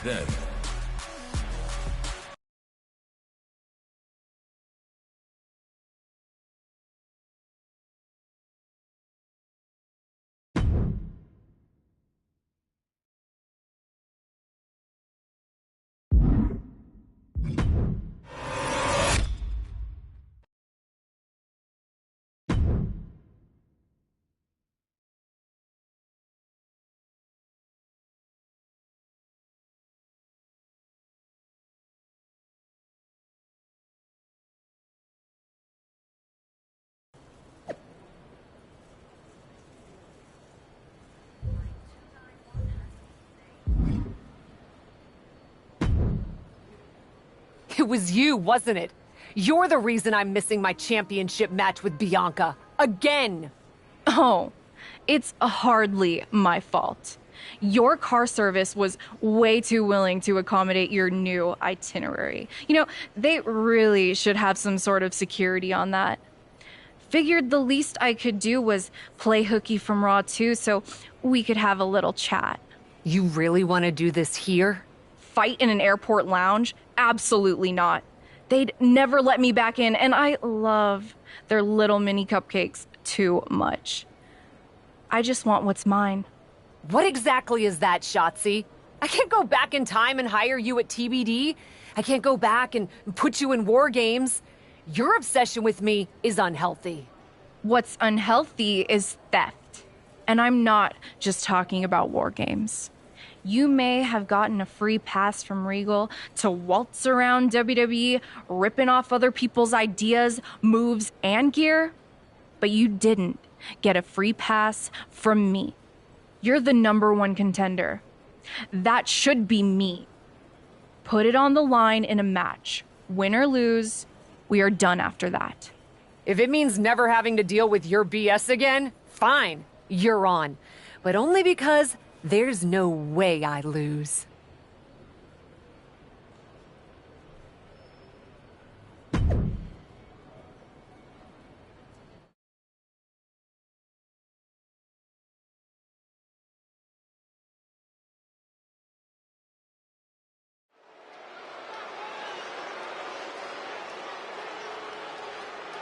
then. It was you, wasn't it? You're the reason I'm missing my championship match with Bianca. Again! Oh, it's hardly my fault. Your car service was way too willing to accommodate your new itinerary. You know, they really should have some sort of security on that. Figured the least I could do was play hooky from Raw 2 so we could have a little chat. You really want to do this here? Fight in an airport lounge? Absolutely not. They'd never let me back in, and I love their little mini cupcakes too much. I just want what's mine. What exactly is that, Shotzi? I can't go back in time and hire you at TBD. I can't go back and put you in War Games. Your obsession with me is unhealthy. What's unhealthy is theft. And I'm not just talking about War Games. You may have gotten a free pass from Regal to waltz around WWE, ripping off other people's ideas, moves, and gear, but you didn't get a free pass from me. You're the #1 contender. That should be me. Put it on the line in a match. Win or lose, we are done after that. If it means never having to deal with your BS again, fine, you're on. But only because there's no way I lose.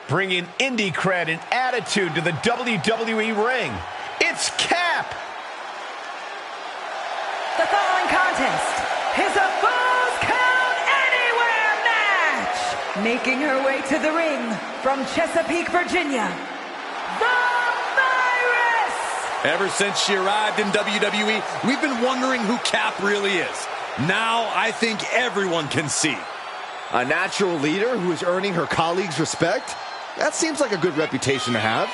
Bringing indie cred and attitude to the WWE ring, it's Cap! The following contest is a Falls Count Anywhere match! Making her way to the ring from Chesapeake, Virginia, the Virus! Ever since she arrived in WWE, we've been wondering who Cap really is. Now I think everyone can see. A natural leader who is earning her colleagues' respect? That seems like a good reputation to have.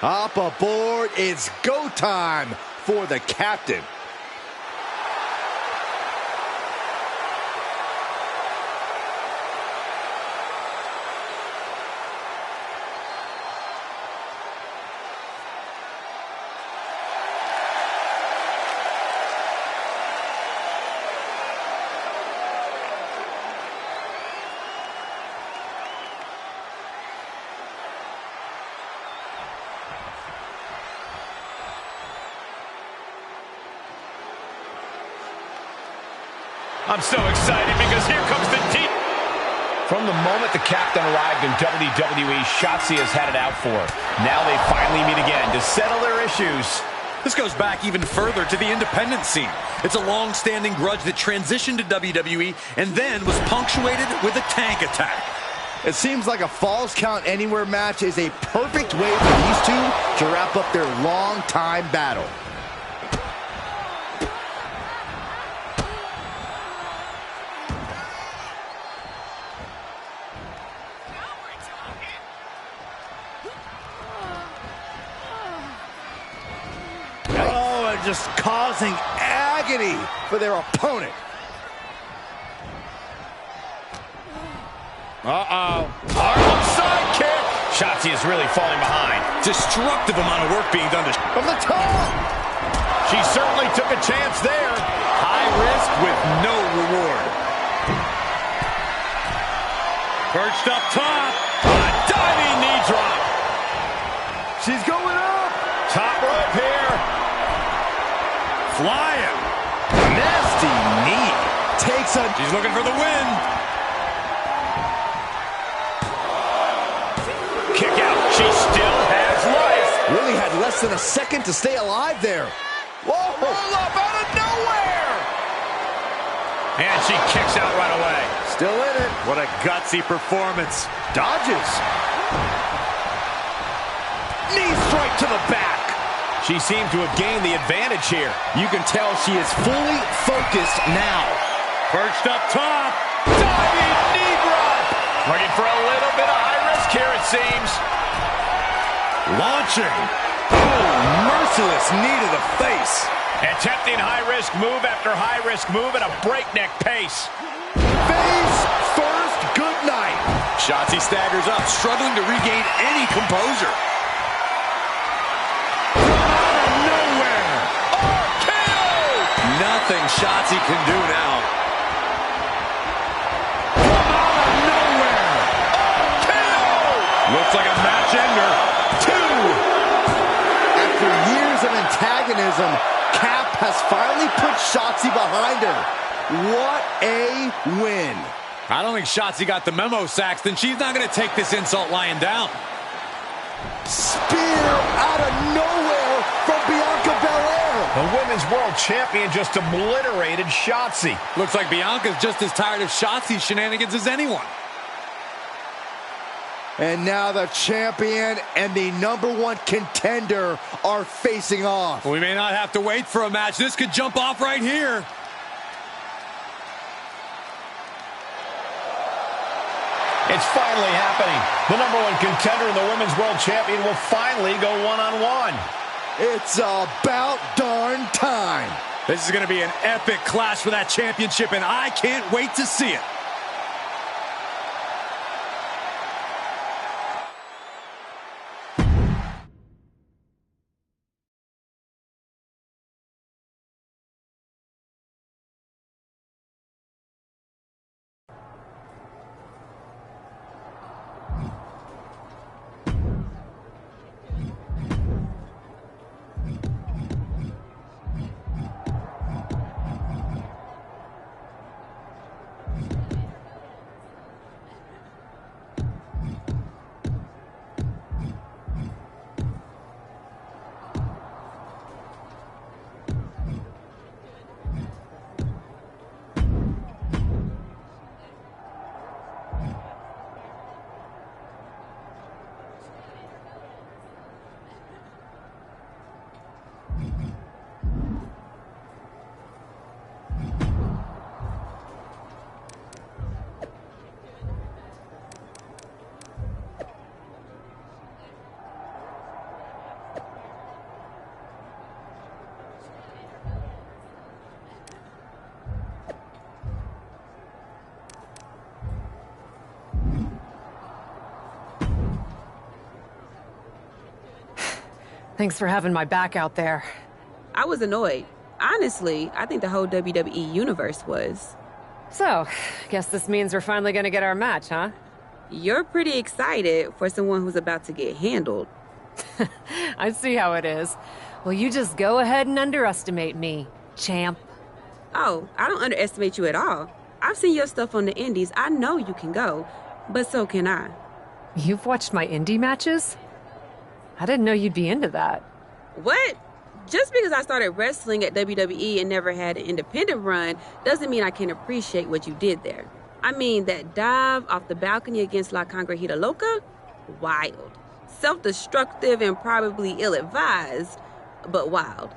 Up aboard, it's go time for the captain. I'm so excited because here comes the deep. From the moment the captain arrived in WWE, Shotzi has had it out for her. Now they finally meet again to settle their issues. This goes back even further to the independent scene. It's a long-standing grudge that transitioned to WWE and then was punctuated with a tank attack. It seems like a Falls Count Anywhere match is a perfect way for these two to wrap up their long-time battle. just causing agony for their opponent. Harlem sidekick. Shotzi is really falling behind. Destructive amount of work being done From the top. She certainly took a chance there. high risk with no reward. Perched up top. A diving knee drop. She's going up. Top rope here. Flying. Nasty knee. Takes a... She's looking for the win. Kick out. She still has life. Really had less than a second to stay alive there. Whoa! Roll up out of nowhere. And she kicks out right away. Still in it. What a gutsy performance. Dodges. Knee strike to the back. She seemed to have gained the advantage here. You can tell she is fully focused now. Perched up top. Diving knee drop. Looking for a little bit of high risk here, it seems. Launching. Oh, merciless knee to the face. Attempting high-risk move after high-risk move at a breakneck pace. Face first, good night. Shotzi staggers up, struggling to regain any composure. From out of nowhere. RKO! Nothing Shotzi can do now. From out of nowhere. RKO! Looks like a match ender. After years of antagonism, Cap has finally put Shotzi behind her. What a win. I don't think Shotzi got the memo, Saxton. She's not going to take this insult lying down. Spear out of nowhere from Bianca Belair. The Women's World Champion just obliterated Shotzi. Looks like Bianca's just as tired of Shotzi's shenanigans as anyone. And now the champion and the #1 contender are facing off. We may not have to wait for a match. This could jump off right here. It's finally happening. The #1 contender and the Women's World Champion will finally go one-on-one. It's about darn time. This is going to be an epic clash for that championship, and I can't wait to see it. Thanks for having my back out there. I was annoyed. Honestly, I think the whole WWE universe was. So, guess this means we're finally gonna get our match, huh? You're pretty excited for someone who's about to get handled. I see how it is. Well, you just go ahead and underestimate me, champ. Oh, I don't underestimate you at all. I've seen your stuff on the indies. I know you can go, but so can I. You've watched my indie matches? I didn't know you'd be into that. What? Just because I started wrestling at WWE and never had an independent run doesn't mean I can't appreciate what you did there. I mean, that dive off the balcony against La Congrejita Loca? Wild. Self-destructive and probably ill-advised, but wild.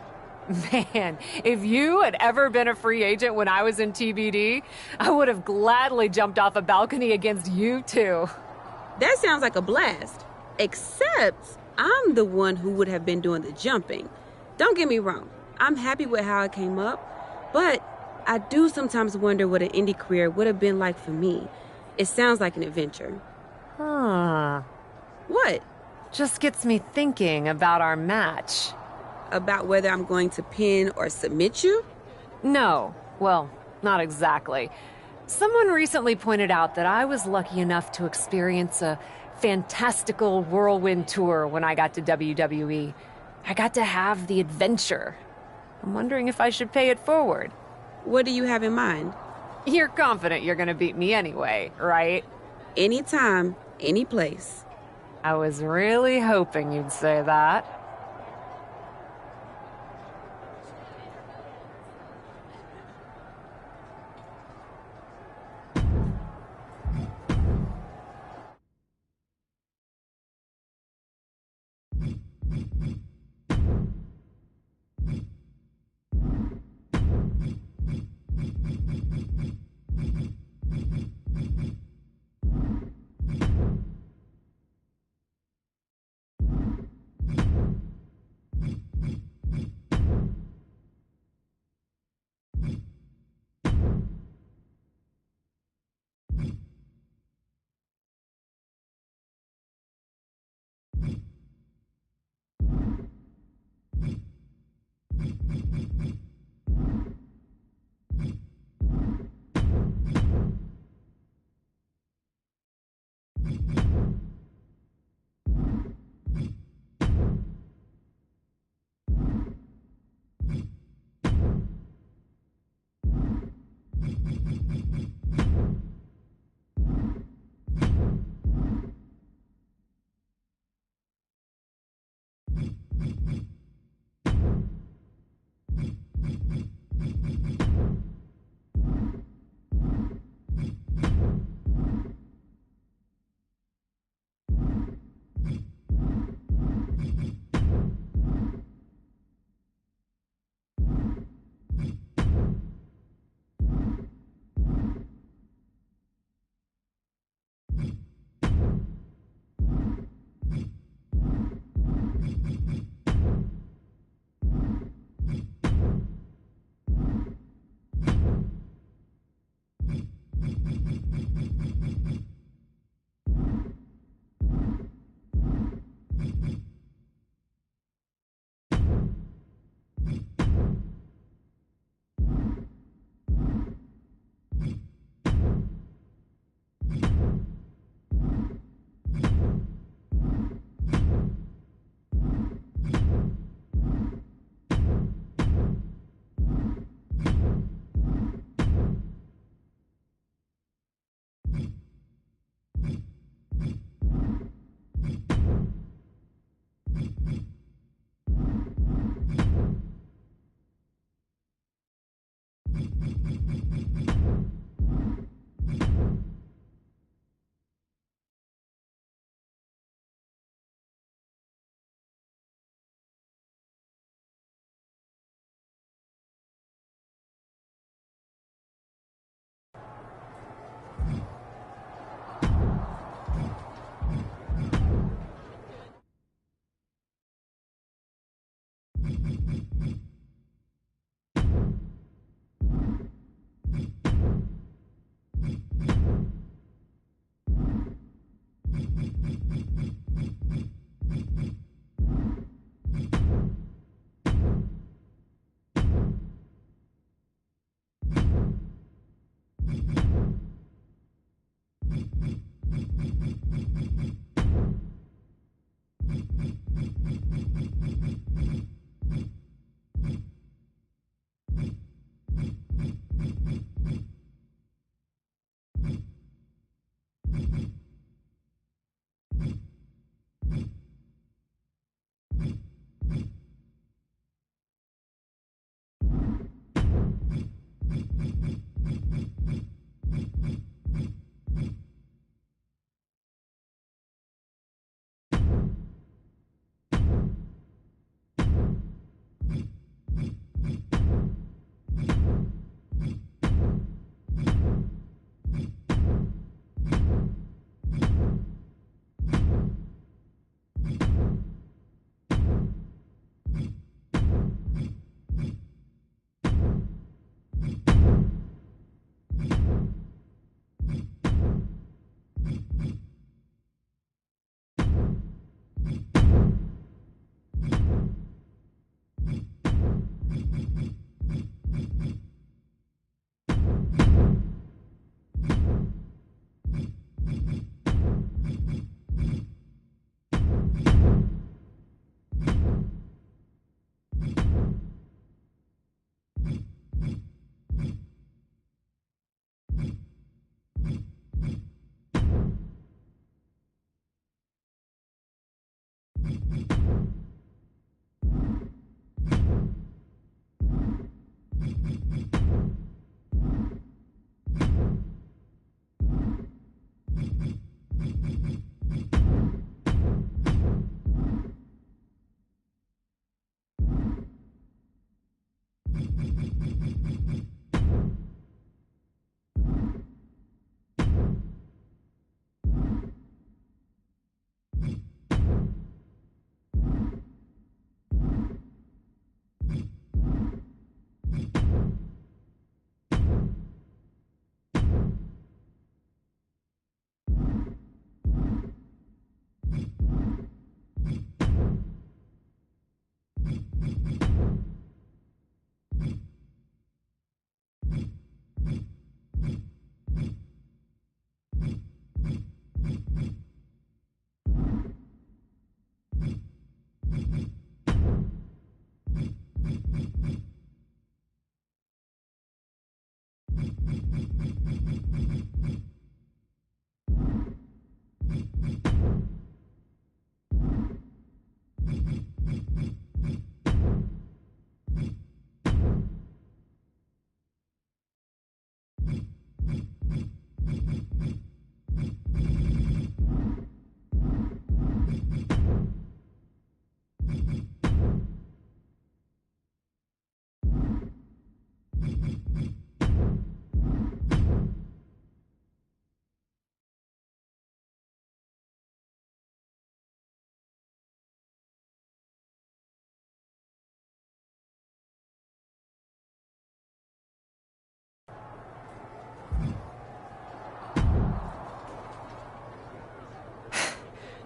Man, if you had ever been a free agent when I was in TBD, I would have gladly jumped off a balcony against you, too. That sounds like a blast. Except I'm the one who would have been doing the jumping. Don't get me wrong. I'm happy with how it came up, but I do sometimes wonder what an indie career would have been like for me. It sounds like an adventure. Huh. What? Just gets me thinking about our match. About whether I'm going to pin or submit you? No. Well, not exactly. Someone recently pointed out that I was lucky enough to experience a fantastical whirlwind tour when I got to WWE. I got to have the adventure. I'm wondering if I should pay it forward. What do you have in mind? You're confident you're gonna beat me anyway, right? Anytime, any place. I was really hoping you'd say that.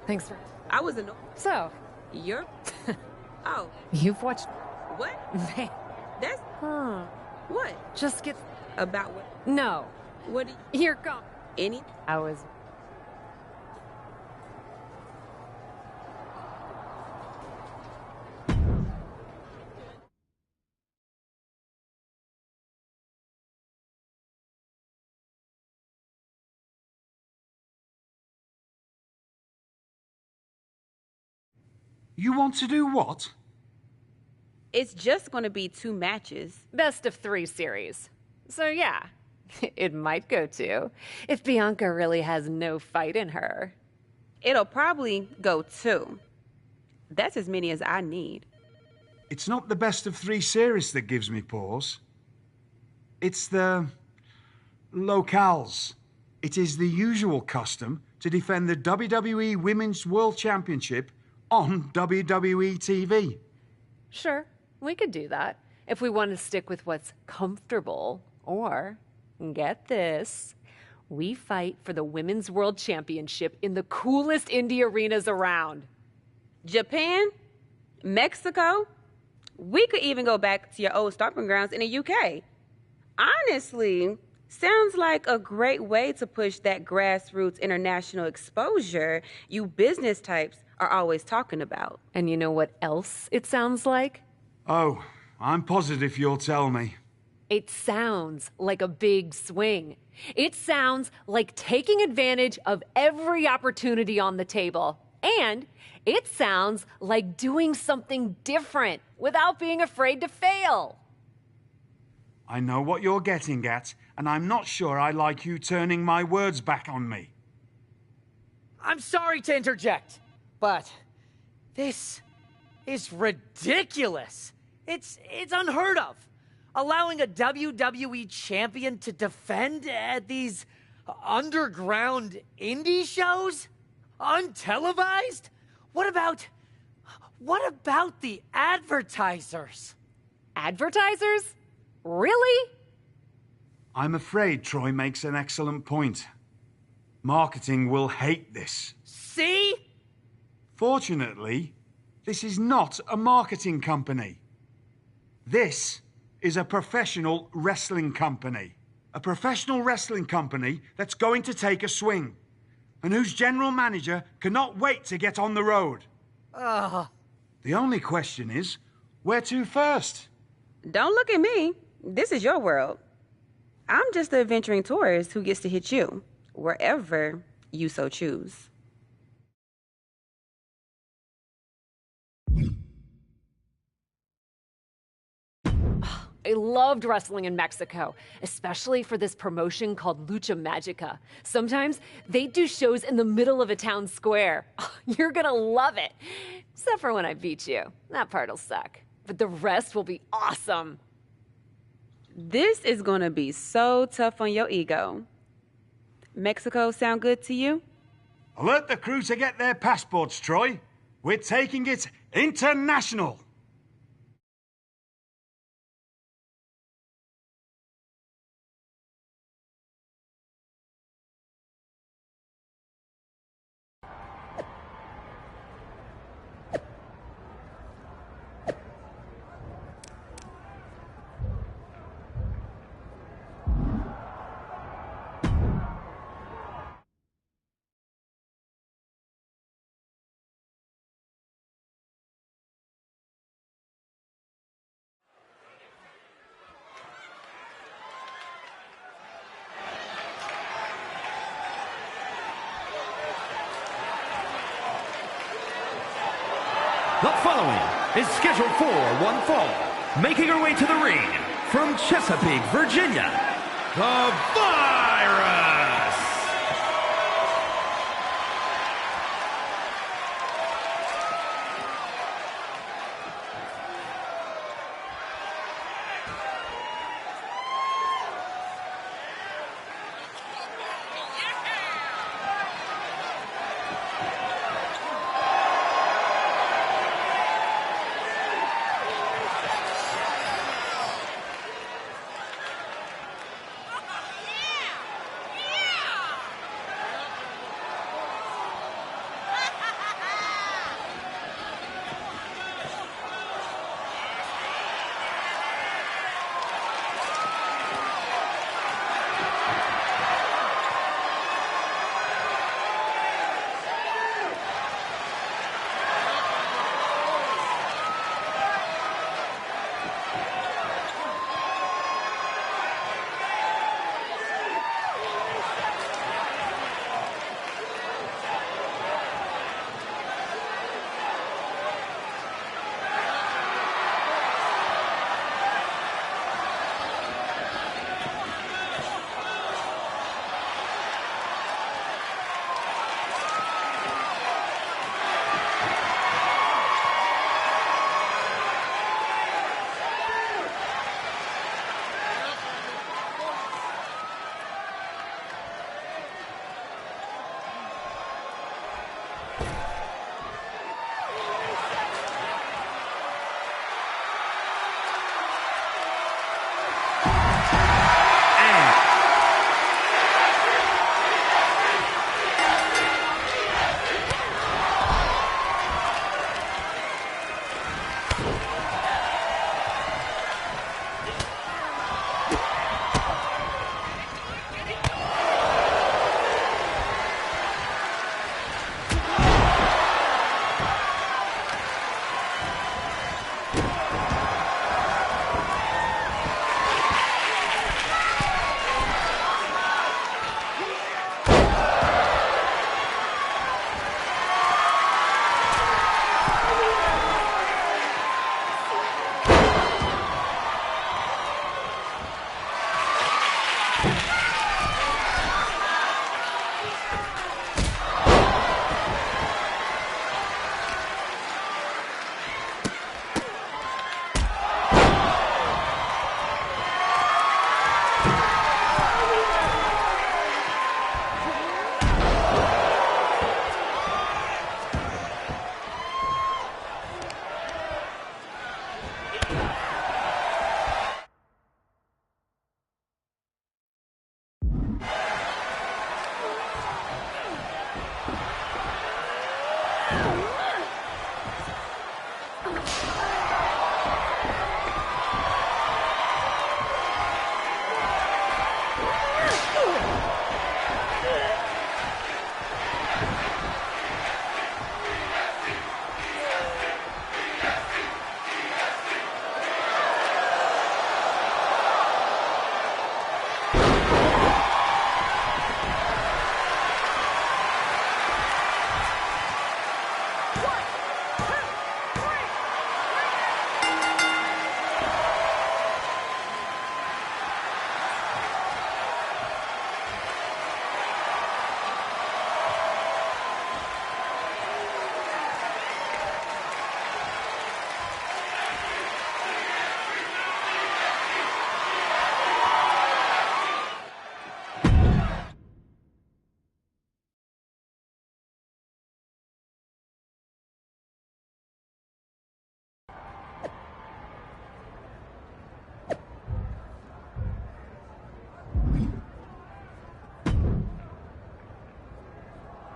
Thanks for... I was annoyed. So, You're... Oh, you've watched... what? Man, That's... What? just get... About what? No. What do you... Here, go. Any... I was... You want to do what? It's just going to be 2 matches. Best of 3 series. So yeah, it might go 2. If Bianca really has no fight in her. It'll probably go 2. That's as many as I need. It's not the best of 3 series that gives me pause. It's the locales. It is the usual custom to defend the WWE Women's World Championship on WWE TV. Sure, we could do that. If we want to stick with what's comfortable. Or, get this, we fight for the Women's World Championship in the coolest indie arenas around. Japan? Mexico? We could even go back to your old stomping grounds in the UK. Honestly, sounds like a great way to push that grassroots international exposure you business types are always talking about. And you know what else it sounds like? Oh, I'm positive you'll tell me. It sounds like a big swing. It sounds like taking advantage of every opportunity on the table. And it sounds like doing something different without being afraid to fail. I know what you're getting at, and I'm not sure I like you turning my words back on me. I'm sorry to interject, but this is ridiculous. It's unheard of. Allowing a WWE champion to defend at these underground indie shows? Untelevised? What about the advertisers? Advertisers? Really? I'm afraid Troy makes an excellent point. Marketing will hate this. See? Fortunately, this is not a marketing company. This is a professional wrestling company. A professional wrestling company that's going to take a swing, and whose general manager cannot wait to get on the road. The only question is, where to first? Don't look at me. This is your world. I'm just the adventuring tourist who gets to hit you, wherever you so choose. I loved wrestling in Mexico, especially for this promotion called Lucha Magica. Sometimes they do shows in the middle of a town square. You're gonna love it. Except for when I beat you. That part'll suck. But the rest will be awesome. This is gonna be so tough on your ego. Mexico sound good to you? Alert the crew to get their passports, Troy. We're taking it international. The following is scheduled for one fall. Making her way to the ring from Chesapeake, Virginia, the Virus!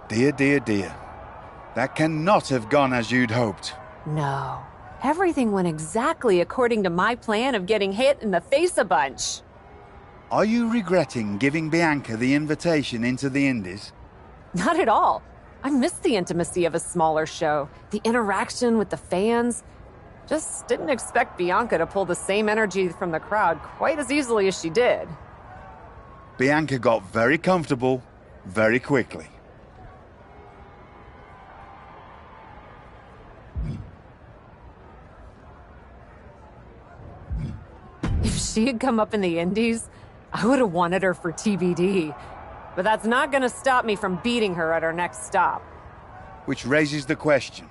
Dear, dear, dear. That cannot have gone as you'd hoped. No. Everything went exactly according to my plan of getting hit in the face a bunch. Are you regretting giving Bianca the invitation into the Indies? Not at all. I missed the intimacy of a smaller show, the interaction with the fans. Just didn't expect Bianca to pull the same energy from the crowd quite as easily as she did. Bianca got very comfortable very quickly. If she had come up in the Indies, I would have wanted her for TBD. But that's not gonna stop me from beating her at our next stop. Which raises the question,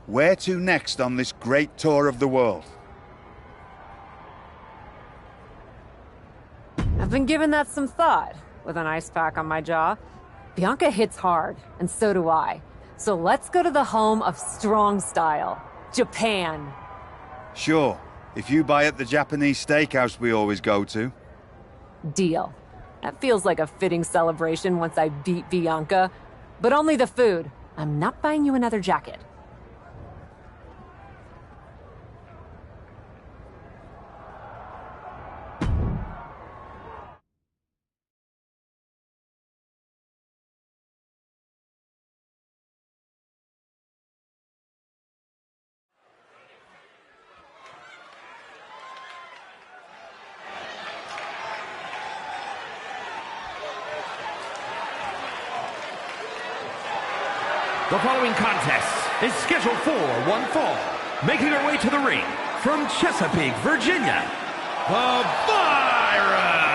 where to next on this great tour of the world? I've been giving that some thought, with an ice pack on my jaw. Bianca hits hard, and so do I. So let's go to the home of strong style, Japan. Sure, if you buy at the Japanese steakhouse we always go to. Deal. That feels like a fitting celebration once I beat Bianca. But only the food. I'm not buying you another jacket. The following contest is scheduled for one fall. Making her way to the ring from Chesapeake, Virginia, the Virus!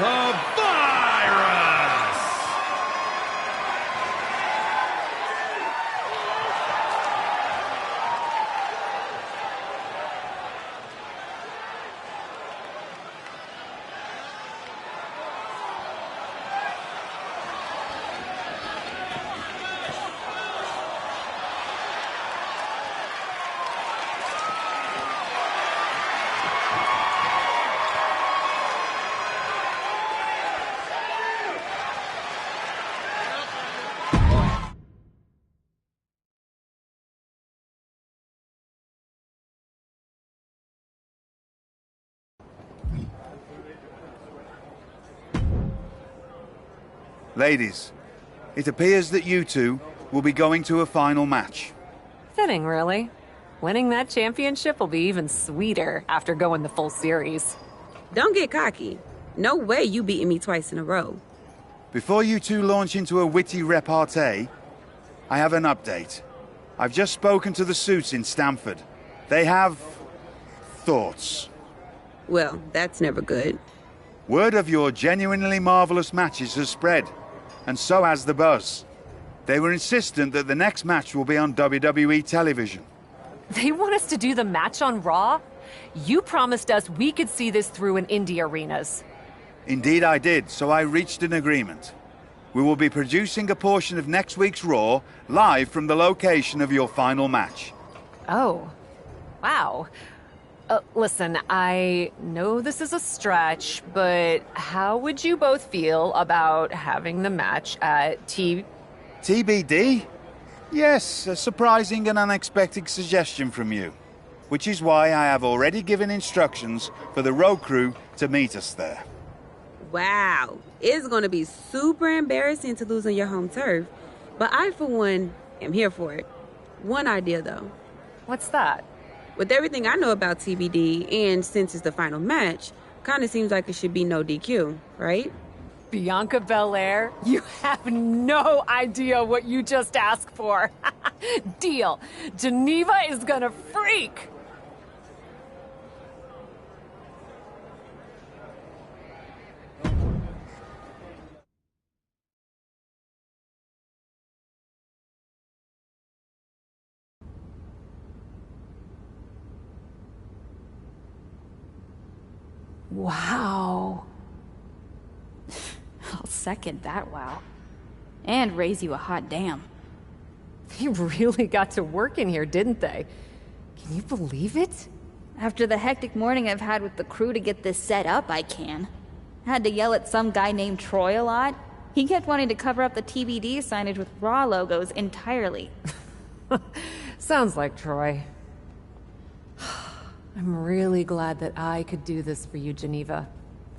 the Virus. Ladies, it appears that you two will be going to a final match. Fitting, really. Winning that championship will be even sweeter after going the full series. Don't get cocky. No way you beating me twice in a row. Before you two launch into a witty repartee, I have an update. I've just spoken to the suits in Stamford. They have thoughts. Well, that's never good. Word of your genuinely marvelous matches has spread, and so has the buzz. They were insistent that the next match will be on WWE television. They want us to do the match on Raw? You promised us we could see this through in indie arenas. Indeed I did, so I reached an agreement. We will be producing a portion of next week's Raw live from the location of your final match. Oh, wow. Listen, I know this is a stretch, but how would you both feel about having the match at TBD? Yes, a surprising and unexpected suggestion from you. Which is why I have already given instructions for the road crew to meet us there. Wow. It's going to be super embarrassing to lose on your home turf. But I, for one, am here for it. One idea, though. What's that? With everything I know about TBD, and since it's the final match, kind of seems like it should be no DQ, right? Bianca Belair? You have no idea what you just asked for. Deal. Geneva is gonna freak. Wow. I'll second that wow. And raise you a hot damn. They really got to work in here, didn't they? Can you believe it? After the hectic morning I've had with the crew to get this set up, I can. Had to yell at some guy named Troy a lot. He kept wanting to cover up the TBD signage with Raw logos entirely. Sounds like Troy. I'm really glad that I could do this for you, Geneva.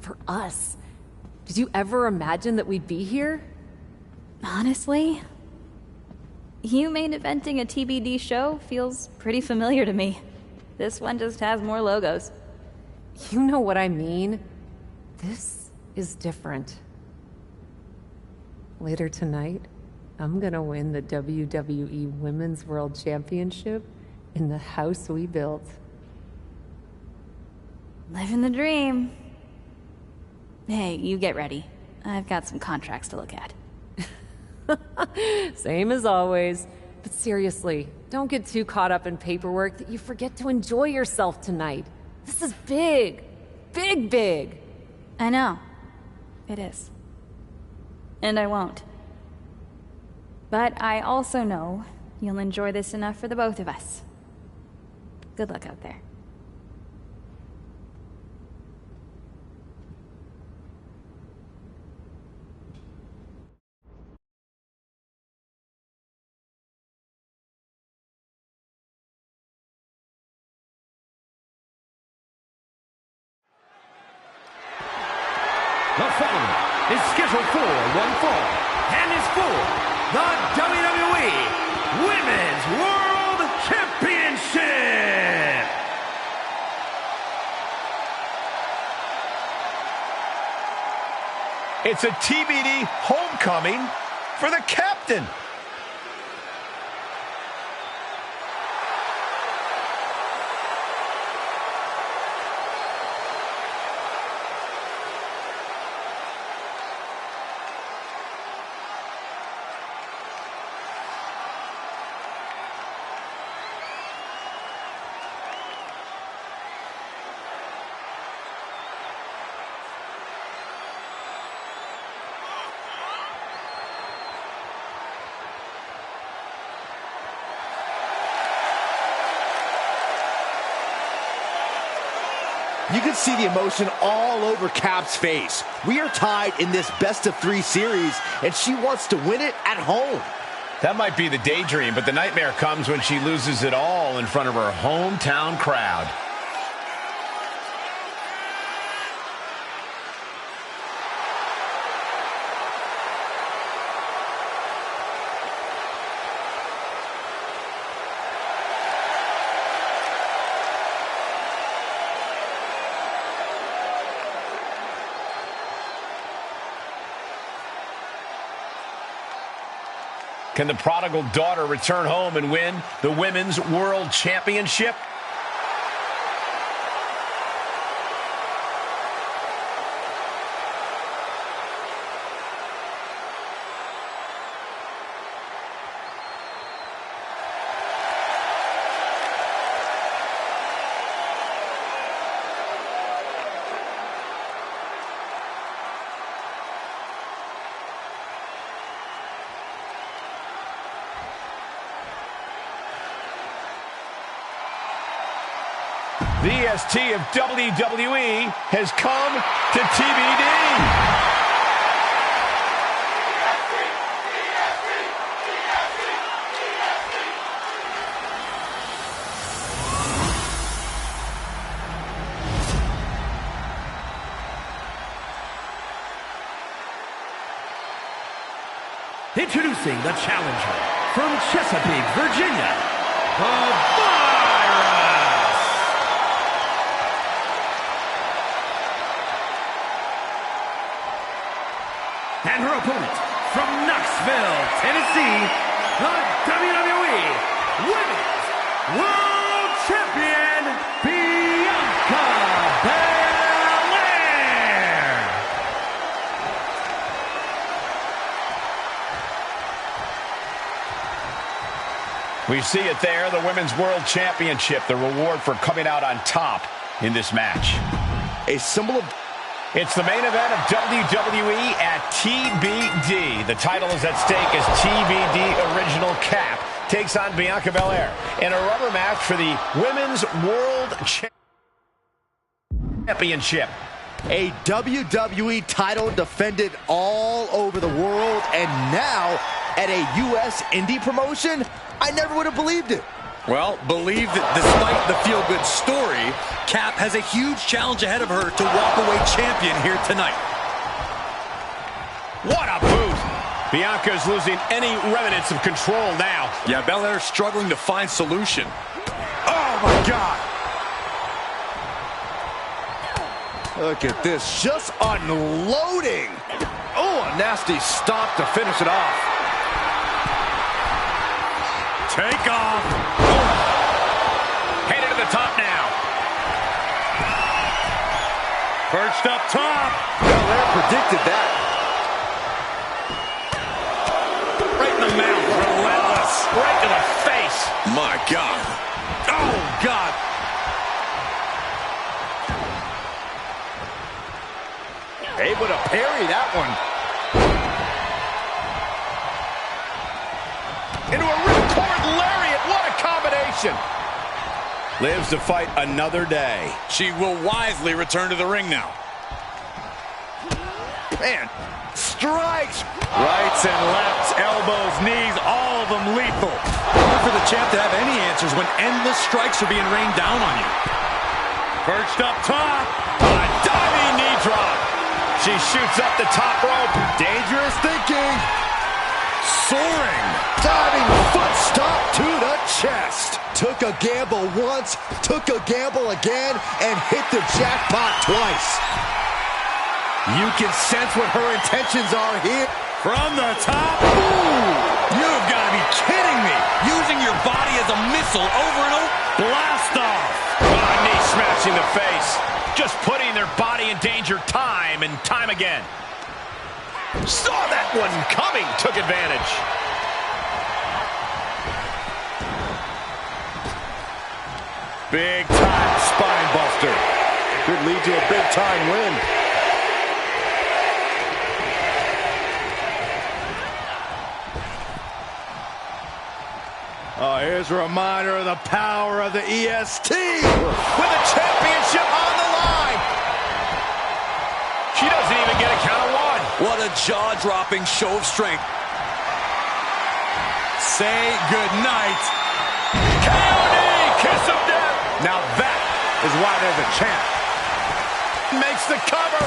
For us. Did you ever imagine that we'd be here? Honestly, you main eventing a TBD show feels pretty familiar to me. This one just has more logos. You know what I mean? This is different. Later tonight, I'm gonna win the WWE Women's World Championship in the house we built. Living the dream. Hey, you get ready. I've got some contracts to look at. Same as always. But seriously, don't get too caught up in paperwork that you forget to enjoy yourself tonight. This is big. Big, big. I know. It is. And I won't. But I also know you'll enjoy this enough for the both of us. Good luck out there. The following is scheduled for one fall and is for the WWE Women's World Championship. It's a TBD homecoming for the captain. You can see the emotion all over Cap's face. We are tied in this best-of-3 series, and she wants to win it at home. That might be the daydream, but the nightmare comes when she loses it all in front of her hometown crowd. Can the prodigal daughter return home and win the Women's World Championship? The EST of WWE has come to TBD. Introducing the challenger from Chesapeake, Virginia, the and her opponent from Knoxville, Tennessee, the WWE Women's World Champion, Bianca Belair. We see it there, the Women's World Championship, the reward for coming out on top in this match. A symbol of... It's the main event of WWE at TBD. The title is at stake as TBD Original Cap takes on Bianca Belair in a rubber match for the Women's World Championship. A WWE title defended all over the world, and now at a U.S. indie promotion? I never would have believed it. Well, believe that despite the feel-good story, Cap has a huge challenge ahead of her to walk away champion here tonight. What a boot! Bianca's losing any remnants of control now. Yeah, Belair's struggling to find solution. Oh, my God! Look at this, just unloading! Oh, a nasty stop to finish it off. Take off. Headed to the top now. Perched up top. Belair predicted that. Right in the mouth. Relentless. Right to the face. My God. Oh, God. Able to parry that one. Into a ripcord lariat. What a combination. Lives to fight another day. She will wisely return to the ring now. Man, strikes. Rights and lefts, elbows, knees, all of them lethal. Hard for the champ to have any answers when endless strikes are being rained down on you. Perched up top. A diving knee drop. She shoots up the top rope. Dangerous thinking. Soaring. Diving foot stomp to the chest. Took a gamble once, took a gamble again, and hit the jackpot twice. You can sense what her intentions are here. From the top. Ooh, you've got to be kidding me. Using your body as a missile over and over. Blast off. Knee smashing the face. Just putting their body in danger time and time again. Saw that one coming. Took advantage. Big time spine buster. Could lead to a big time win. Oh, here's a reminder of the power of the EST. With the championship on the line. jaw-dropping show of strength. Say goodnight. KOD, kiss of death. Now that is why they're the champ. Makes the cover.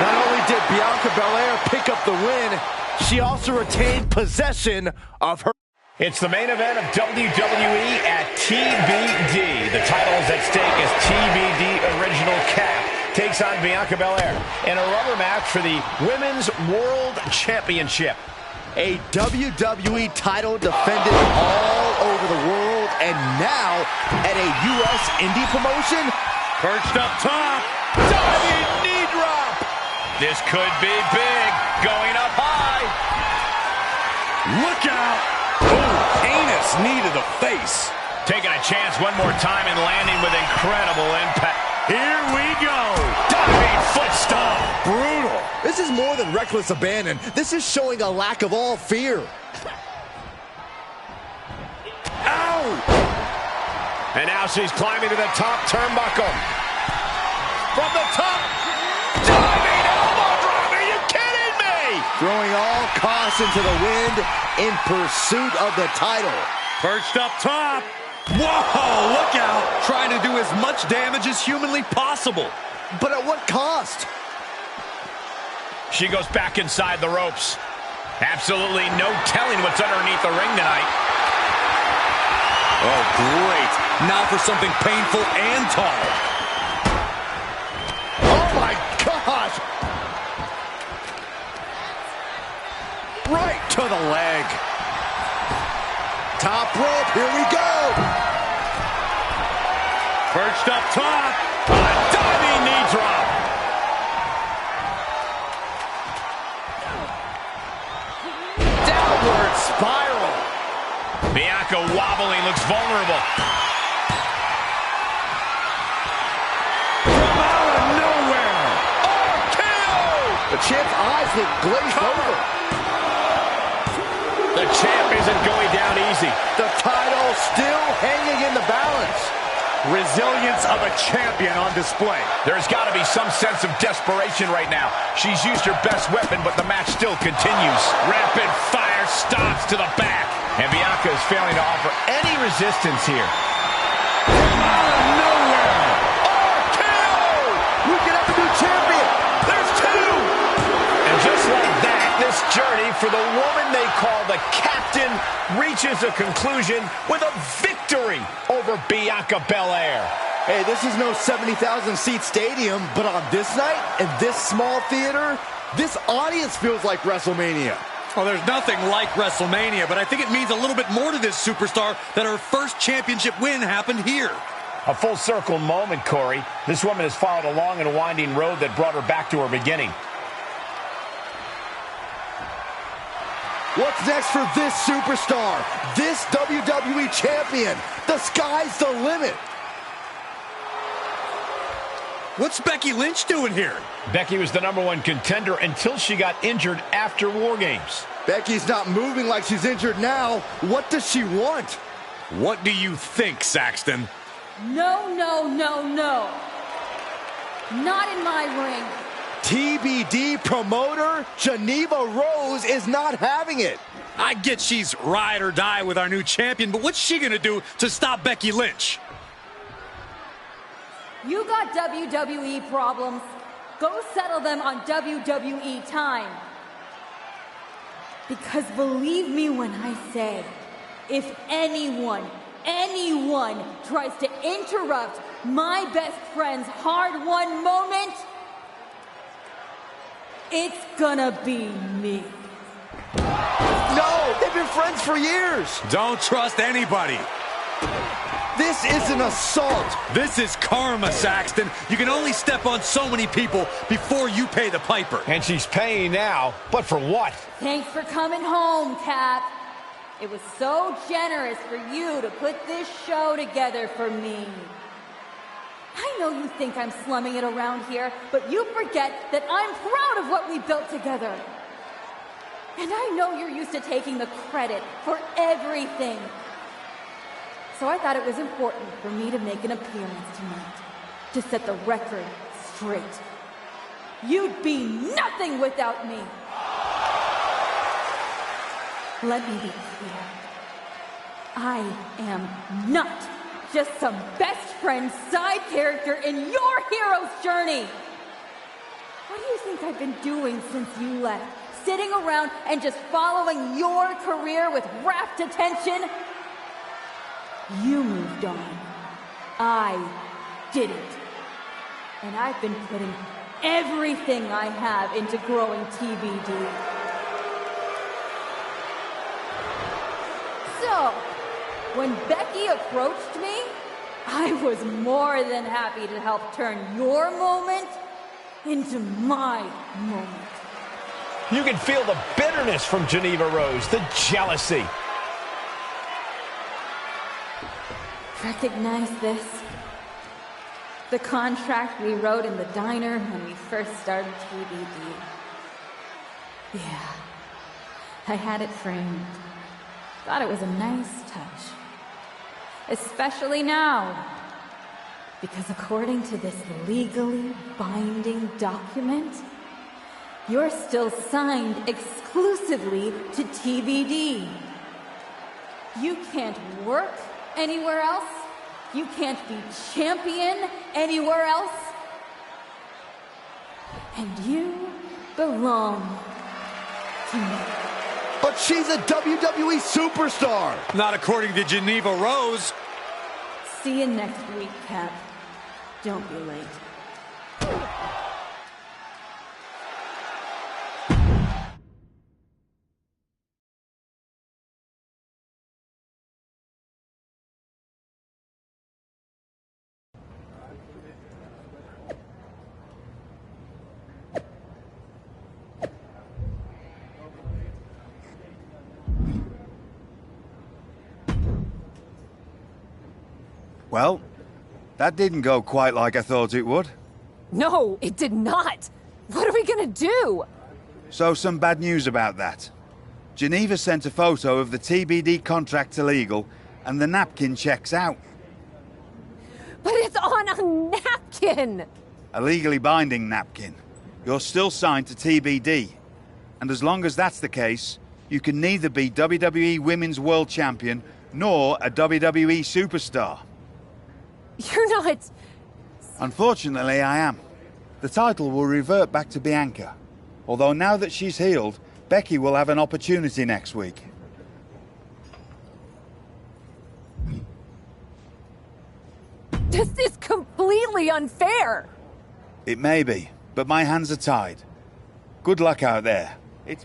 Not only did Bianca Belair pick up the win, she also retained possession of her. It's the main event of WWE at TBD. The title is at stake as TBD Original Cap takes on Bianca Belair in a rubber match for the Women's World Championship. A WWE title defended all over the world, and now at a U.S. indie promotion. Perched up top. Diving knee drop. This could be big. Going up high. Look out. Oh, heinous knee to the face. Taking a chance one more time and landing with incredible impact. Here we go. Diving foot stomp. Brutal. This is more than reckless abandon. This is showing a lack of all fear. Ow! And now she's climbing to the top turnbuckle. From the top. Diving elbow drop. Are you kidding me? Throwing all caution to the wind in pursuit of the title. Perched up top. Whoa, look out. Trying to do as much damage as humanly possible. But at what cost? She goes back inside the ropes. Absolutely no telling what's underneath the ring tonight. Oh, great. Now for something painful and tall. Oh, my gosh. Right to the leg. Top rope, here we go. Perched up top. A diving knee drop. Downward spiral. Bianca wobbling, looks vulnerable. From out of nowhere. The champ's eyes look glazed over. The champ isn't going down easy. The title still hanging in the balance. Resilience of a champion on display. There's got to be some sense of desperation right now. She's used her best weapon, but the match still continues. Rapid fire stops to the back. And Bianca is failing to offer any resistance here. From out of nowhere. RKO! We can have a new champion. There's two. And just like that, this journey for the woman they call the Captain reaches a conclusion with a victory over Bianca Belair. Hey, this is no 70,000 seat stadium, but on this night, in this small theater, this audience feels like WrestleMania. Well, there's nothing like WrestleMania, but I think it means a little bit more to this superstar that her first championship win happened here. A full circle moment, Corey. This woman has followed a long and winding road that brought her back to her beginning. What's next for this superstar? This WWE champion? The sky's the limit. What's Becky Lynch doing here? Becky was the #1 contender until she got injured after War Games. Becky's not moving like she's injured now. What does she want? What do you think, Saxton? No, no, no, no. Not in my ring. TBD promoter Geneva Rose is not having it. I get she's ride or die with our new champion, but what's she gonna do to stop Becky Lynch? You got WWE problems. Go settle them on WWE time. Because believe me when I say, if anyone tries to interrupt my best friend's hard-won moment, it's gonna be me. No, they've been friends for years. Don't trust anybody. This is an assault. This is karma, Saxton. You can only step on so many people before you pay the piper. And she's paying now, but for what? Thanks for coming home, Cap. It was so generous for you to put this show together for me. I know you think I'm slumming it around here, but you forget that I'm proud of what we built together. And I know you're used to taking the credit for everything. So I thought it was important for me to make an appearance tonight, to set the record straight. You'd be nothing without me. Let me be clear. I am not just some best friend side character in your hero's journey. What do you think I've been doing since you left? Sitting around and just following your career with rapt attention? You moved on. I didn't. And I've been putting everything I have into growing TBD. So, when Becky approached me, I was more than happy to help turn your moment into my moment. You can feel the bitterness from Geneva Rose, the jealousy. Recognize this? The contract we wrote in the diner when we first started TBD. Yeah, I had it framed. Thought it was a nice touch. Especially now. Because according to this legally binding document, you're still signed exclusively to TBD. You can't work anywhere else. You can't be champion anywhere else. And you belong to me. But she's a WWE superstar. Not according to Geneva Rose. See you next week, Cap. Don't be late. Well, that didn't go quite like I thought it would. No, it did not. What are we gonna do? So some bad news about that. Geneva sent a photo of the TBD contract to legal, and the napkin checks out. But it's on a napkin! A legally binding napkin. You're still signed to TBD. And as long as that's the case, you can neither be WWE Women's World Champion nor a WWE Superstar. You're not... Unfortunately, I am. The title will revert back to Bianca. Although now that she's healed, Becky will have an opportunity next week. This is completely unfair! It may be, but my hands are tied. Good luck out there. It's...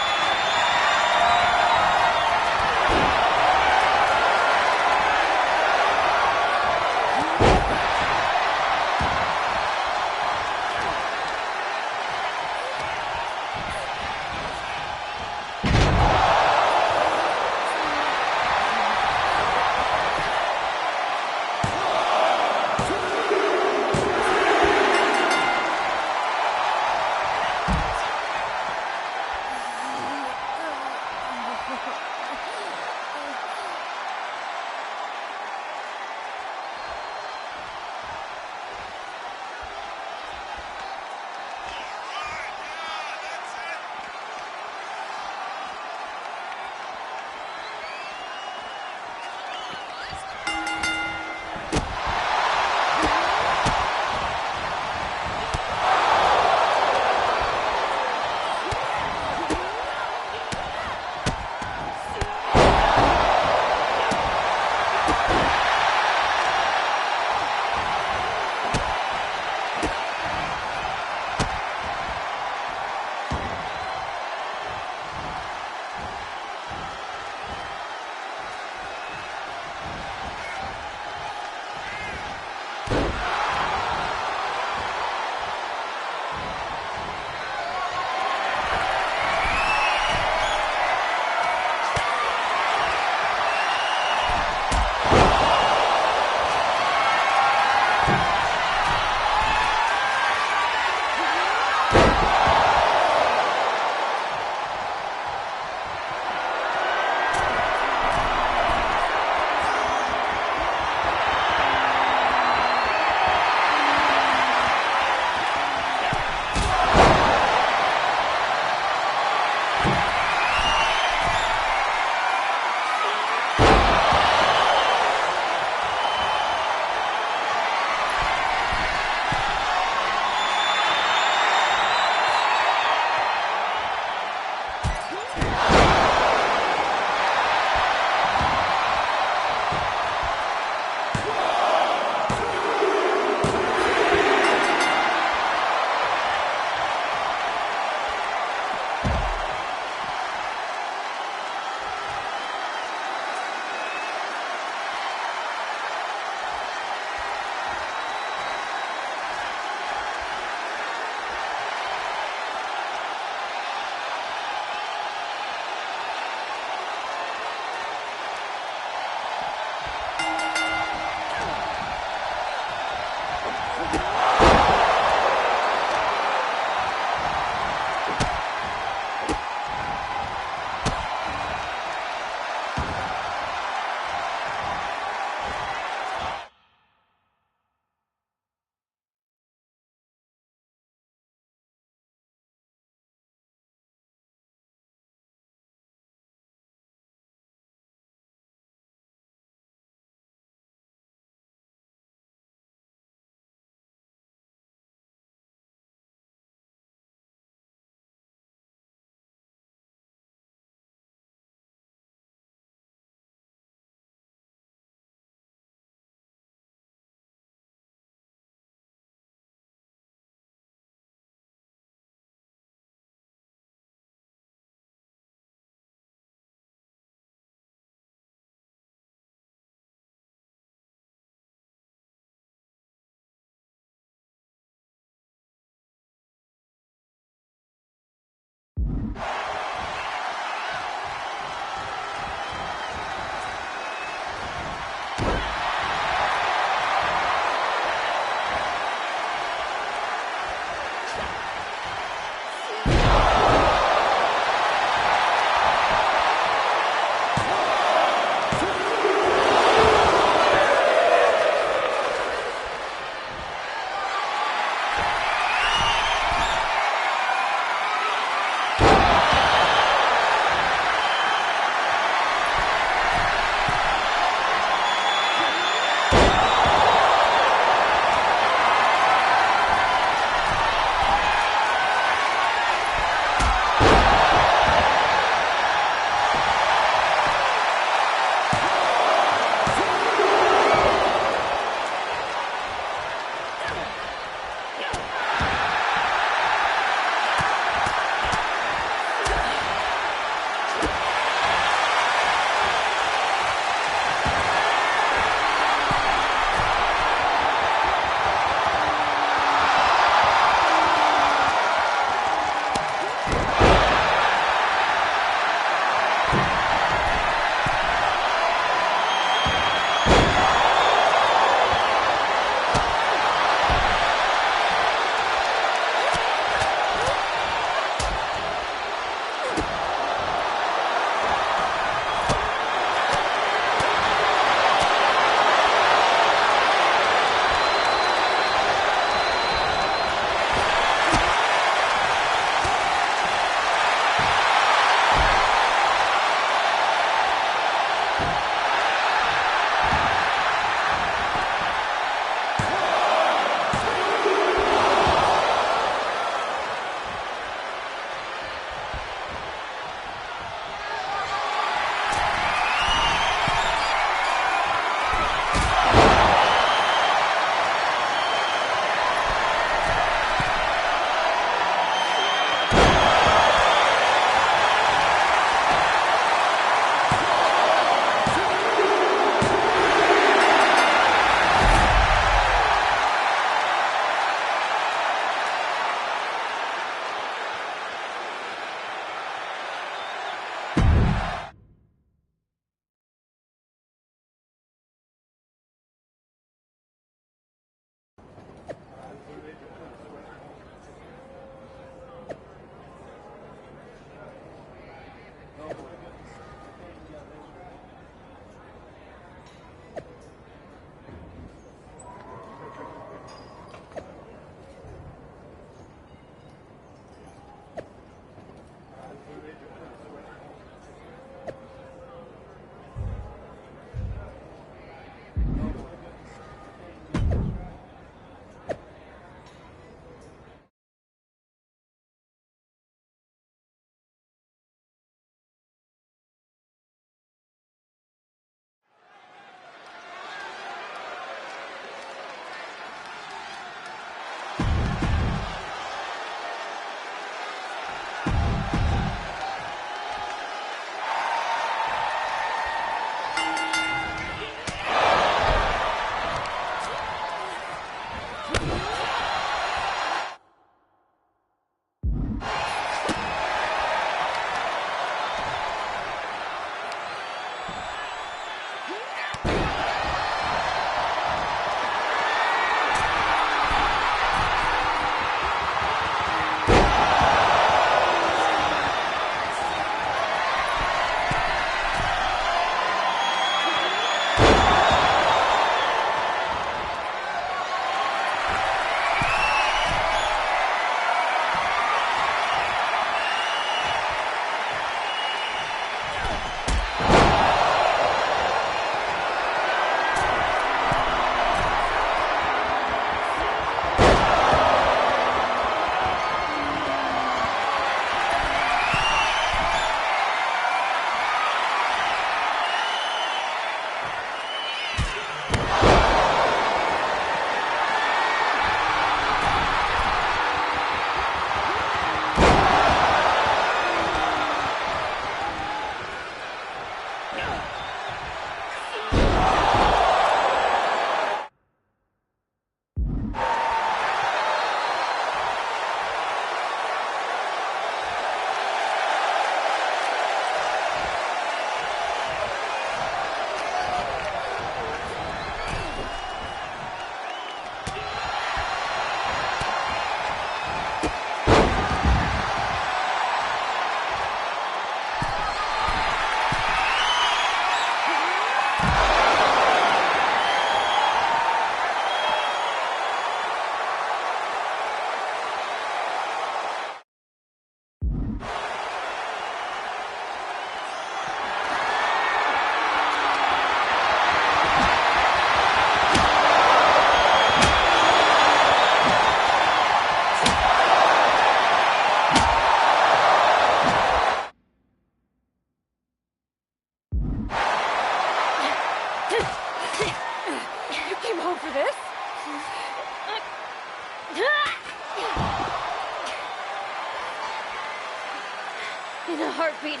In a heartbeat.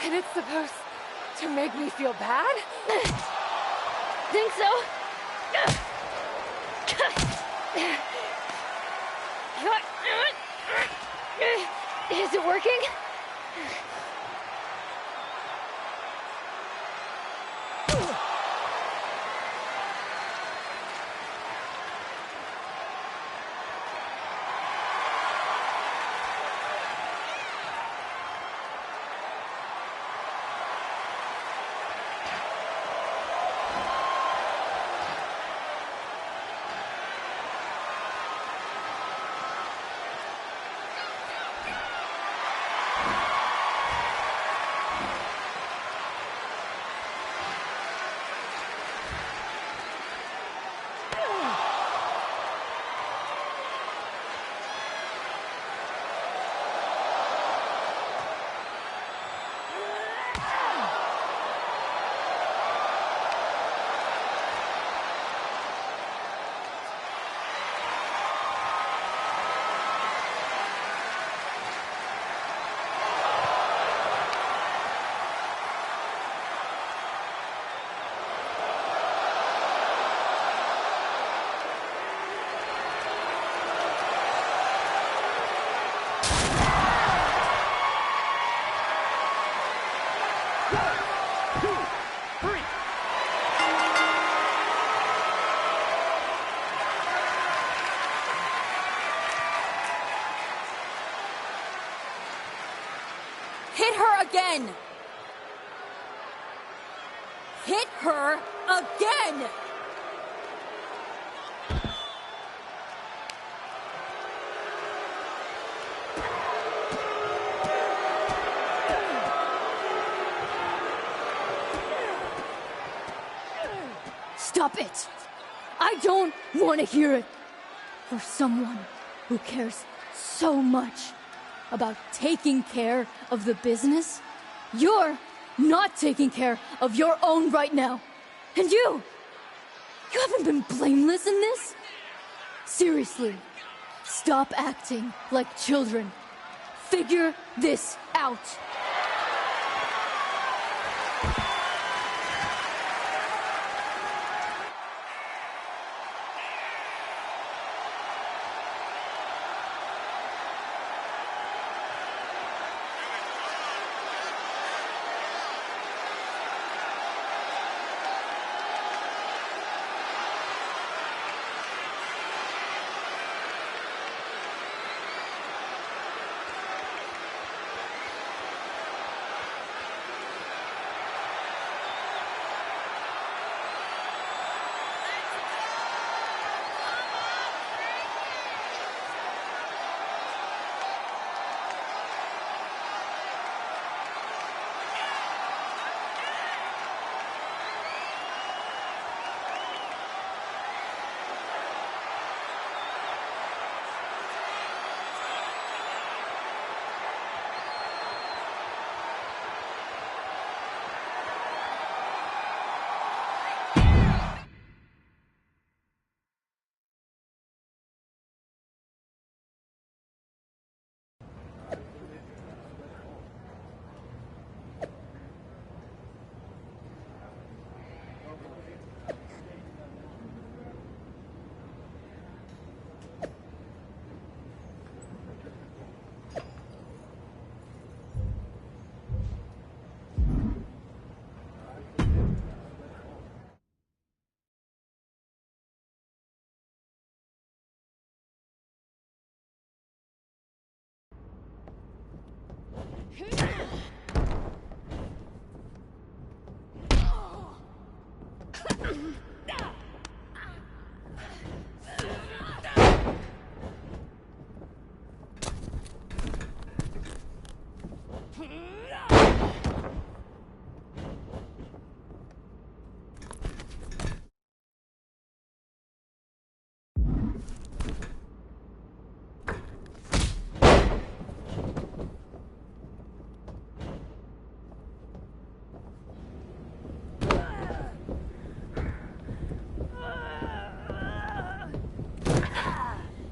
And it's supposed to make me feel bad? Think so? Is it working? Hit her again! Hit her again! Stop it! I don't want to hear it. For someone who cares so much about taking care of the business, you're not taking care of your own right now. And you haven't been blameless in this? Seriously, stop acting like children. Figure this out.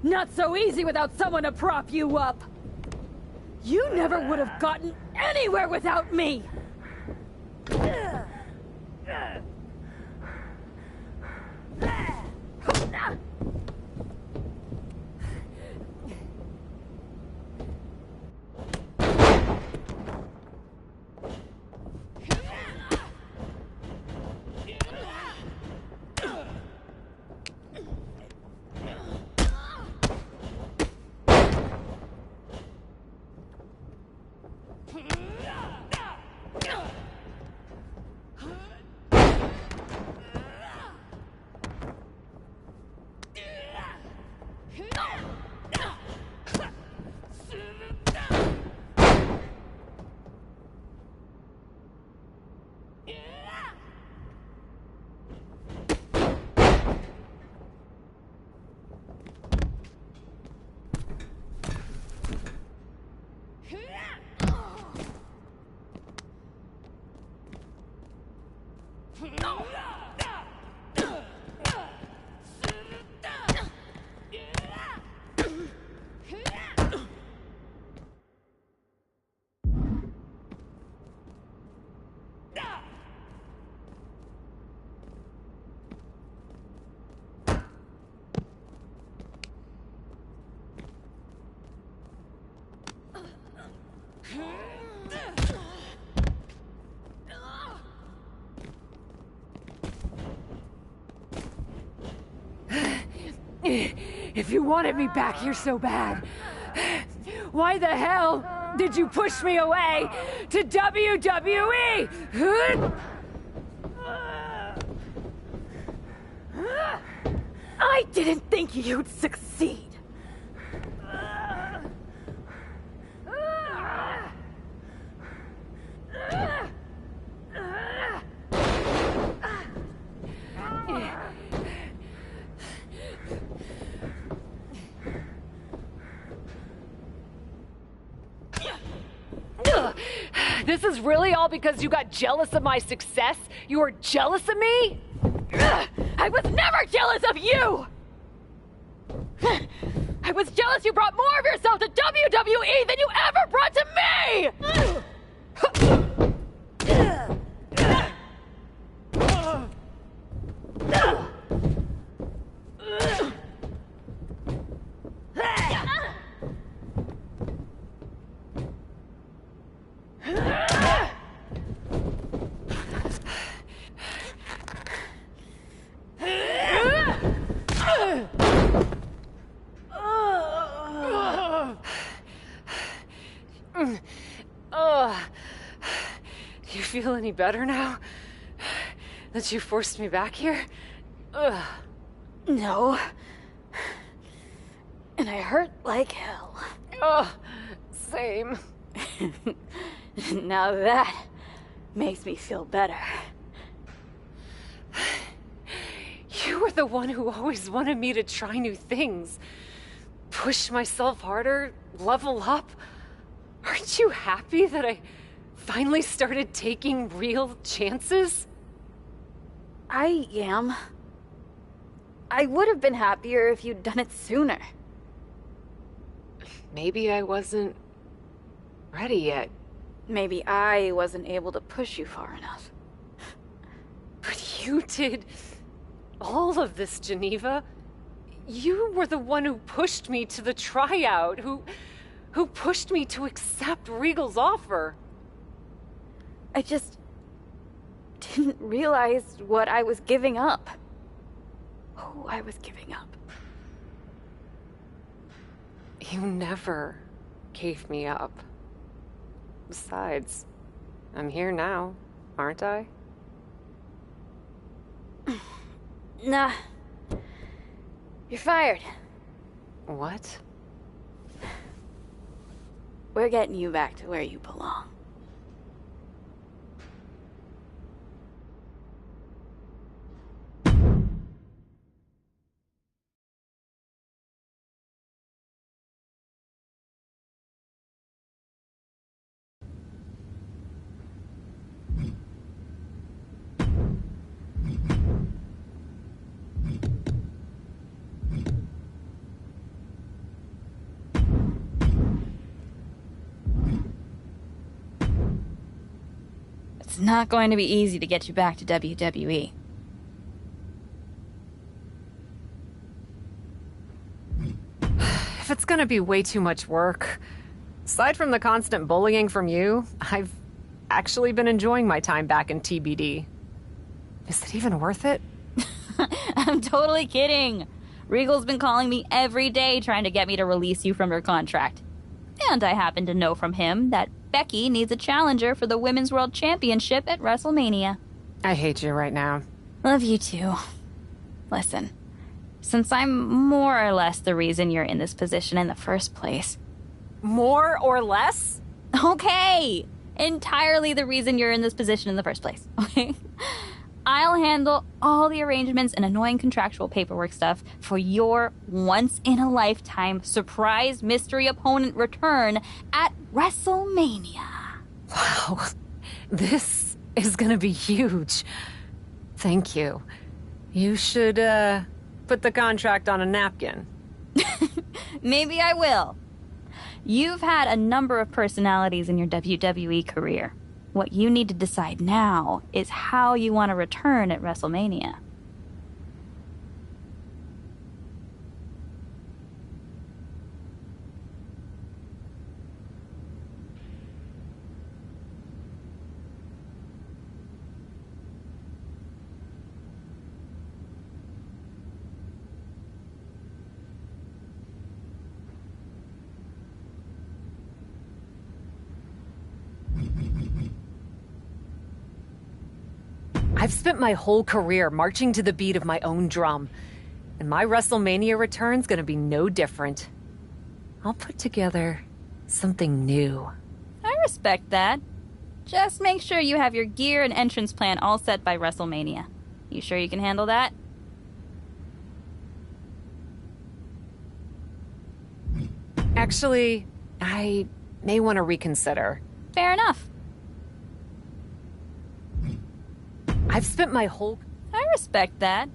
Not so easy without someone to prop you up. You never would have gotten anywhere without me. If you wanted me back here so bad, why the hell did you push me away to WWE? I didn't think you'd succeed. This is really all because you got jealous of my success? You were jealous of me? I was never jealous of you! I was jealous you brought more of yourself to WWE than you ever brought to me! Do you feel any better now? That you forced me back here? No. And I hurt like hell. Same. Now that makes me feel better. You were the one who always wanted me to try new things. Push myself harder, level up. Aren't you happy that I finally started taking real chances? I am. I would have been happier if you'd done it sooner. Maybe I wasn't ready yet. Maybe I wasn't able to push you far enough. But you did all of this, Geneva. You were the one who pushed me to the tryout, who pushed me to accept Regal's offer. I just didn't realize what I was giving up. Who I was giving up. You never gave me up. Besides, I'm here now, aren't I? Nah. You're fired. What? We're getting you back to where you belong. It's not going to be easy to get you back to WWE. If it's gonna be way too much work, aside from the constant bullying from you, I've actually been enjoying my time back in TBD. Is it even worth it? I'm totally kidding. Regal's been calling me every day trying to get me to release you from your contract. And I happen to know from him that Becky needs a challenger for the Women's World Championship at WrestleMania. I hate you right now. Love you too. Listen, since I'm more or less the reason you're in this position in the first place. More or less? Okay! Entirely the reason you're in this position in the first place, okay? I'll handle all the arrangements and annoying contractual paperwork stuff for your once-in-a-lifetime surprise mystery opponent return at WrestleMania. Wow, this is gonna be huge. Thank you. You should, put the contract on a napkin. Maybe I will. You've had a number of personalities in your WWE career. What you need to decide now is how you want to return at WrestleMania. I've spent my whole career marching to the beat of my own drum, and my WrestleMania return's gonna be no different. I'll put together something new. I respect that. Just make sure you have your gear and entrance plan all set by WrestleMania. You sure you can handle that? Actually, I may want to reconsider. Fair enough. I've spent my whole... I respect that.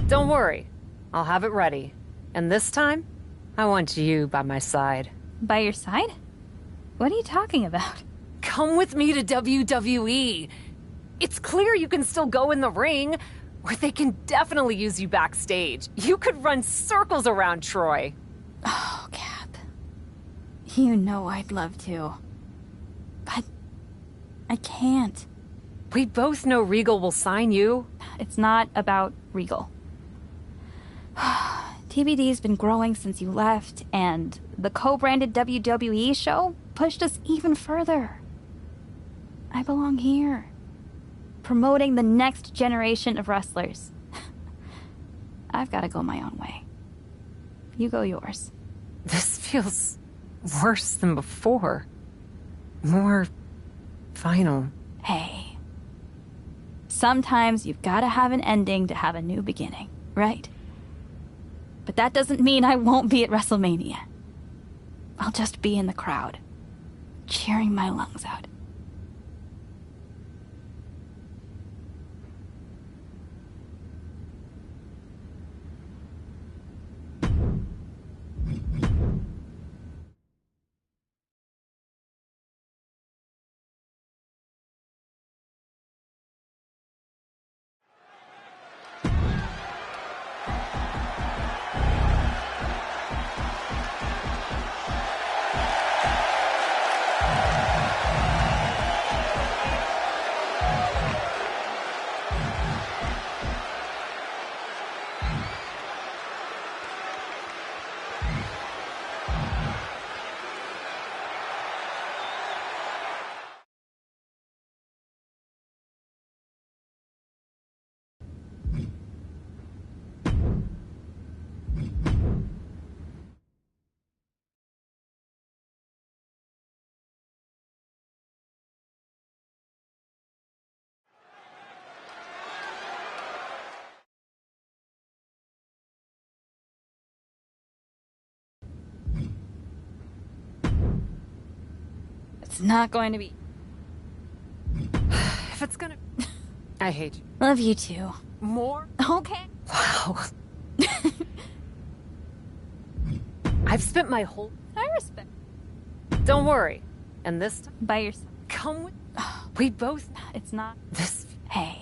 Don't worry. I'll have it ready. And this time, I want you by my side. By your side? What are you talking about? Come with me to WWE. It's clear you can still go in the ring, or they can definitely use you backstage. You could run circles around Troy. Oh, Cap. You know I'd love to. But I can't. We both know Regal will sign you. It's not about Regal. TBD's been growing since you left, and the co-branded WWE show pushed us even further. I belong here, promoting the next generation of wrestlers. I've got to go my own way. You go yours. This feels worse than before. More final. Hey. Sometimes you've got to have an ending to have a new beginning, right? But that doesn't mean I won't be at WrestleMania. I'll just be in the crowd, cheering my lungs out. It's not going to be... If it's gonna... I hate you. Love you too. More? Okay. Wow. I've spent my whole... I respect... Don't worry. And this time... By yourself. Come with... We both... It's not... This... Hey.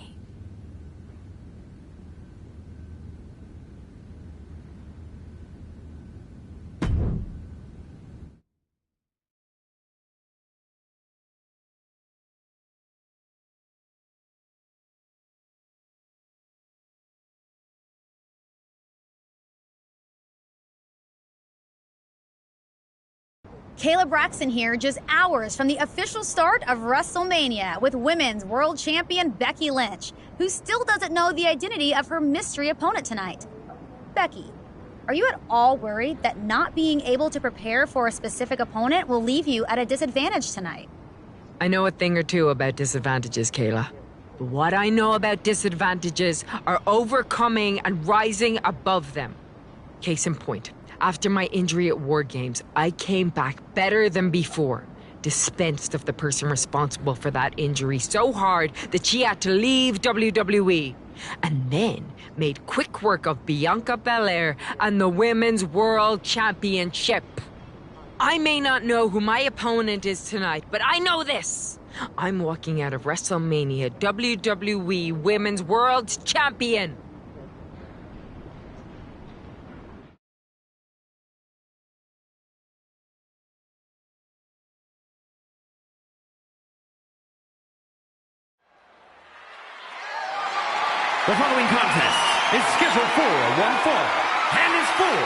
Kayla Braxton here, just hours from the official start of WrestleMania with Women's World Champion Becky Lynch, who still doesn't know the identity of her mystery opponent tonight. Becky, are you at all worried that not being able to prepare for a specific opponent will leave you at a disadvantage tonight? I know a thing or two about disadvantages, Kayla. But what I know about disadvantages are overcoming and rising above them. Case in point. After my injury at War Games, I came back better than before. Dispensed of the person responsible for that injury so hard that she had to leave WWE. And then made quick work of Bianca Belair and the Women's World Championship. I may not know who my opponent is tonight, but I know this. I'm walking out of WrestleMania WWE Women's World Champion. The following contest is scheduled for one fall and is for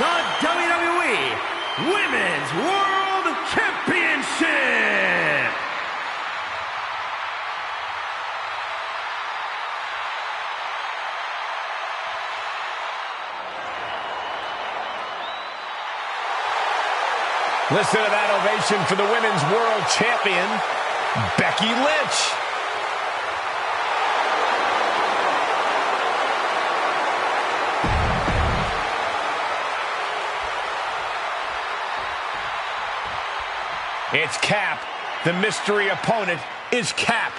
the WWE Women's World Championship. Listen to that ovation for the Women's World Champion, Becky Lynch. It's Cap. The mystery opponent is Cap.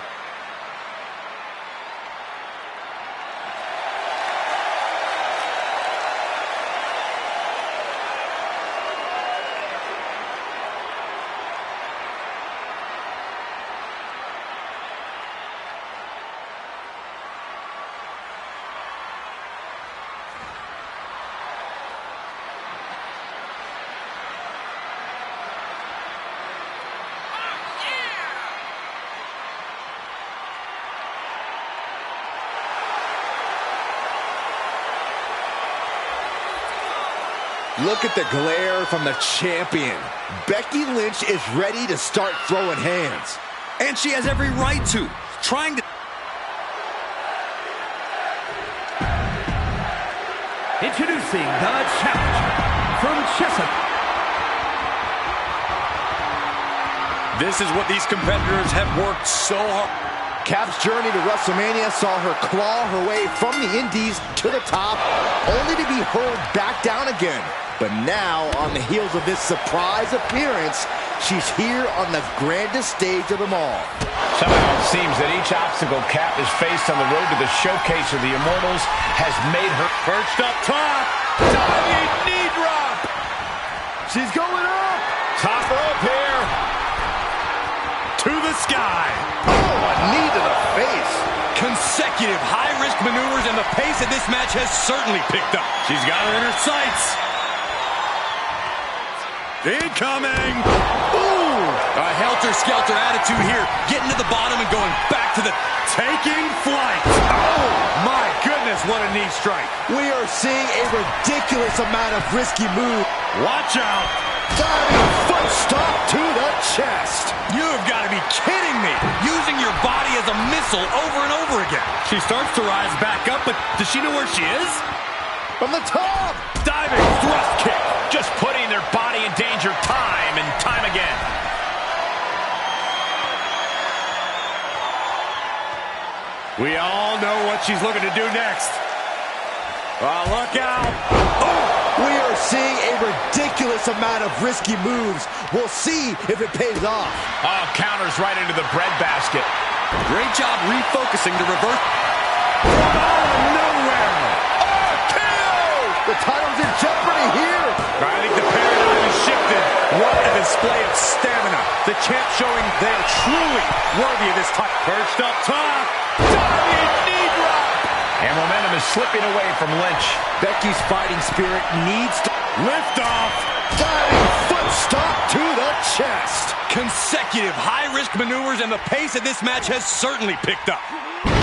Look at the glare from the champion. Becky Lynch is ready to start throwing hands. And she has every right to. Trying to... Introducing the challenger from Chesapeake. This is what these competitors have worked so hard. Cap's journey to WrestleMania saw her claw her way from the Indies to the top, only to be hurled back down again. But now, on the heels of this surprise appearance, she's here on the grandest stage of them all. Somehow it seems that each obstacle Cap has faced on the road to the showcase of the Immortals has made her... Perched up top. Diving knee drop. She's going up. Top rope here. To the sky. Oh, a knee to the face. Consecutive high-risk maneuvers, and the pace of this match has certainly picked up. She's got her in her sights. Incoming! Ooh! A helter-skelter attitude here, getting to the bottom and going back to the... Taking flight! Oh, my goodness, what a knee strike. We are seeing a ridiculous amount of risky moves. Watch out! Diving foot stomp to the chest. You've got to be kidding me! Using your body as a missile over and over again. She starts to rise back up, but does she know where she is? From the top! Diving thrust kick! Just putting their body in danger time and time again. We all know what she's looking to do next. Oh, look out! Oh! We are seeing a ridiculous amount of risky moves. We'll see if it pays off. Oh, counters right into the breadbasket. Great job refocusing to reverse. From out of nowhere! The title's in jeopardy here. I think the paradigm has shifted. What a display of stamina. The champ showing they're truly worthy of this title. Perched up top. Diving knee drop. And momentum is slipping away from Lynch. Becky's fighting spirit needs to lift off. Diving foot stomp to the chest. Consecutive high-risk maneuvers, and the pace of this match has certainly picked up.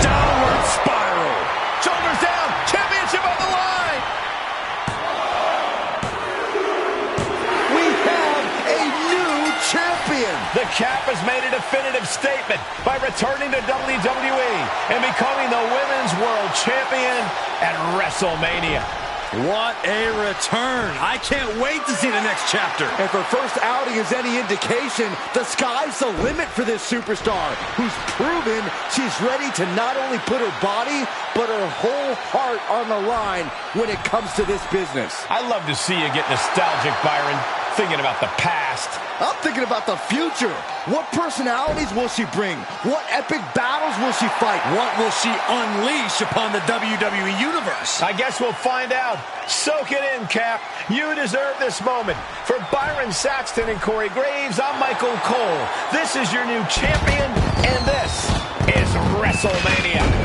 Downward spiral. Shoulders down. Championship on the line. We have a new champion. The Cap has made a definitive statement by returning to WWE and becoming the Women's World Champion at WrestleMania. What a return. I can't wait to see the next chapter. And if her first outing is any indication, the sky's the limit for this superstar, who's proven she's ready to not only put her body, but her whole heart on the line when it comes to this business. I love to see you get nostalgic, Byron, thinking about the past. I'm thinking about the future. What personalities will she bring? What epic battles will she fight? What will she unleash upon the WWE Universe? I guess we'll find out. Soak it in, Cap. You deserve this moment. For Byron Saxton and Corey Graves, I'm Michael Cole. This is your new champion, and this is WrestleMania.